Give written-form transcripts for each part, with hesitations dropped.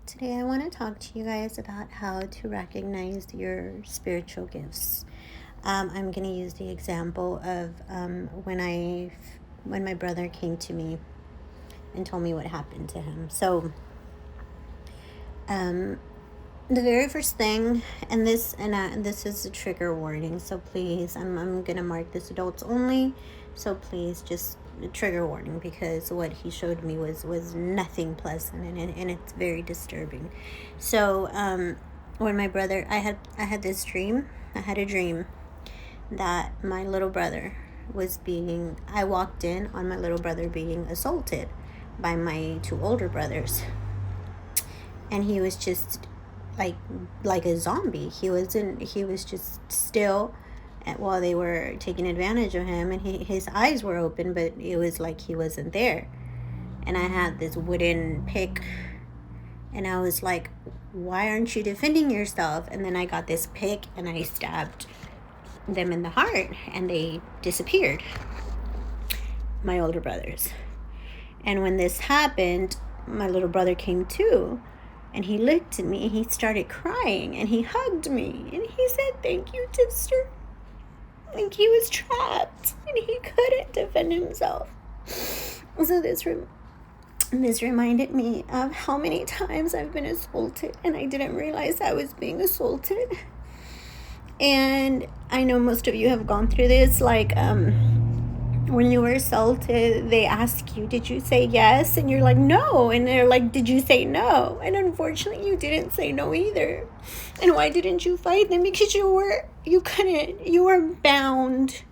Today, I want to talk to you guys about how to recognize your spiritual gifts. I'm going to use the example of when my brother came to me and told me what happened to him. So, the very first thing, and this is a trigger warning. So please, I'm going to mark this adults only. So please, just trigger warning, because what he showed me was nothing pleasant, and it's very disturbing. So when my brother, I had this dream. I had a dream that my little brother I walked in on my little brother being assaulted by my two older brothers, and he was just like a zombie. He was just still while they were taking advantage of him, and his eyes were open, but it was like he wasn't there. And I had this wooden pick, and I was like, why aren't you defending yourself? And then I got this pick and I stabbed them in the heart, and they disappeared, my older brothers. And when this happened, my little brother came too, and he looked at me and he started crying, and he hugged me and he said, thank you, sister. Like, he was trapped and he couldn't defend himself. So this reminded me of how many times I've been assaulted and I didn't realize I was being assaulted. And I know most of you have gone through this, like when you were assaulted, they ask you, did you say yes? And you're like, no. And they're like, did you say no? And unfortunately, you didn't say no either. And why didn't you fight them? Because you were bound.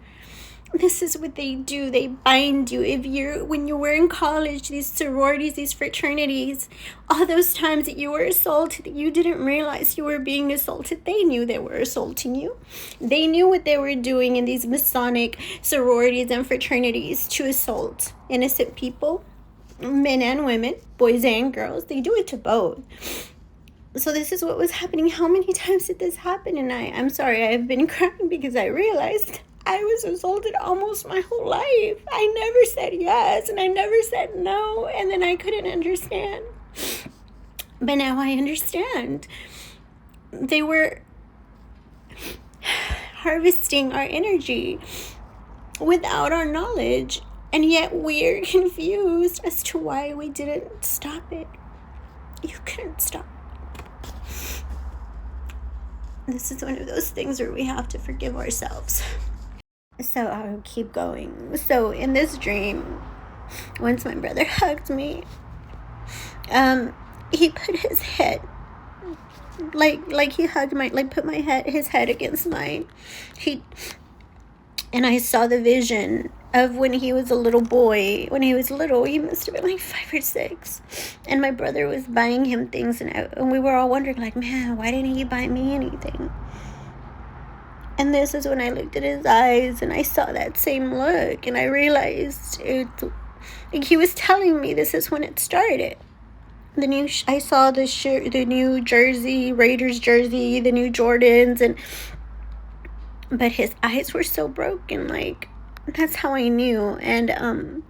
This is what they do. They bind you. When you were in college, these sororities, these fraternities, all those times that you were assaulted, you didn't realize you were being assaulted. They knew they were assaulting you. They knew what they were doing in these Masonic sororities and fraternities to assault innocent people, men and women, boys and girls. They do it to both. So this is what was happening. How many times did this happen? And I'm sorry, I've been crying because I realized I was assaulted almost my whole life. I never said yes, and I never said no, and then I couldn't understand. But now I understand. They were harvesting our energy without our knowledge, and yet we're confused as to why we didn't stop it. You couldn't stop. This is one of those things where we have to forgive ourselves. So I'll keep going. So in this dream, once my brother hugged me, he put his head, like he hugged put his head against mine. And I saw the vision of when he was a little boy. When he was little, he must have been like 5 or 6. And my brother was buying him things, and we were all wondering, like, man, why didn't he buy me anything? And this is when I looked at his eyes and I saw that same look, and I realized he was telling me this is when it started. I saw the new jersey, Raiders jersey, the new Jordans, but his eyes were so broken. Like, that's how I knew. And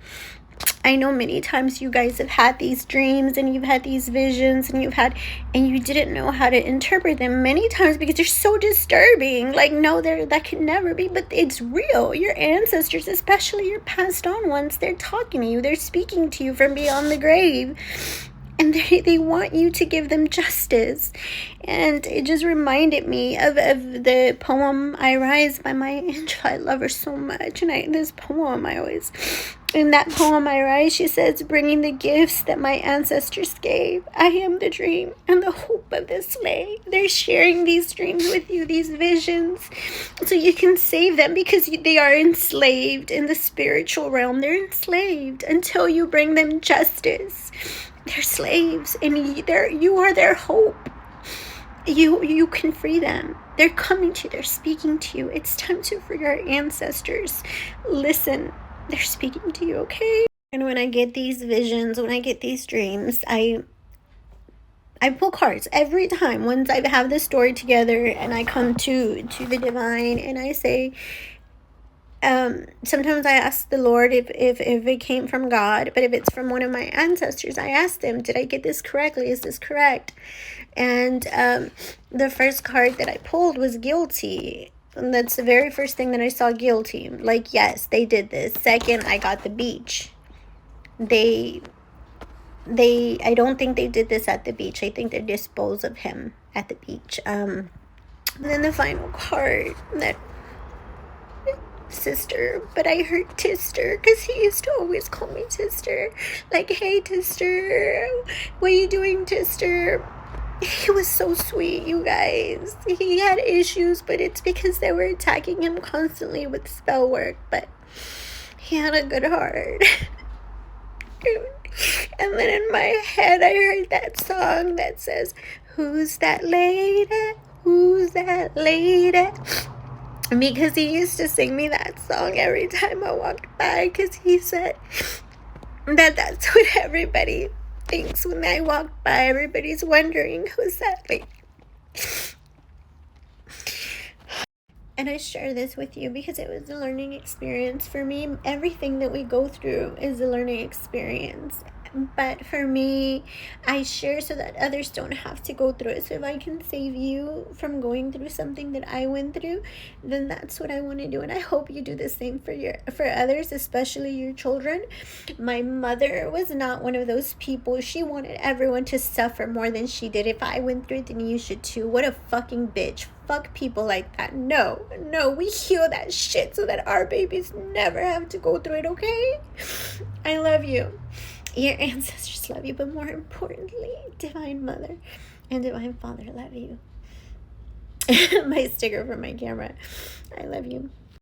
I know many times you guys have had these dreams and you've had these visions and you didn't know how to interpret them many times because they're so disturbing. Like, no, that can never be, but it's real. Your ancestors, especially your passed on ones, they're talking to you. They're speaking to you from beyond the grave. And they want you to give them justice. And it just reminded me of the poem I Rise by Maya Angelou. I love her so much. And in that poem I Rise, she says, bringing the gifts that my ancestors gave. I am the dream and the hope of the slave. They're sharing these dreams with you, these visions, so you can save them, because they are enslaved in the spiritual realm. They're enslaved until you bring them justice. They're slaves, and you are their hope. You can free them. They're coming to you. They're speaking to you. It's time to free our ancestors. Listen, they're speaking to you, okay? And when I get these visions, when I get these dreams, I pull cards every time. Once I have this story together and I come to the divine and I say, Sometimes I ask the Lord if it came from God, but if it's from one of my ancestors, I ask them, did I get this correctly? Is this correct? And the first card that I pulled was guilty. And that's the very first thing that I saw, guilty. Like, yes, they did this. Second, I got the beach. I don't think they did this at the beach. I think they disposed of him at the beach. And then the final card, that sister, but I heard Tister, because he used to always call me Tister. Like, hey, Tister, what are you doing, Tister? He was so sweet, you guys. He had issues, but it's because they were attacking him constantly with spell work, but he had a good heart. And then in my head, I heard that song that says, who's that lady? Who's that lady? Because he used to sing me that song every time I walked by, because he said that that's what everybody thinks when I walk by. Everybody's wondering, who's that lady? And I share this with you because it was a learning experience for me. Everything that we go through is a learning experience. But for me, I share so that others don't have to go through it. So if I can save you from going through something that I went through, then that's what I want to do. And I hope you do the same for others, especially your children. My mother was not one of those people. She wanted everyone to suffer more than she did. If I went through it, then you should too. What a fucking bitch. Fuck people like that. No, we heal that shit so that our babies never have to go through it, okay? I love you. Your ancestors love you, but more importantly, Divine Mother and Divine Father love you. My sticker for my camera. I love you.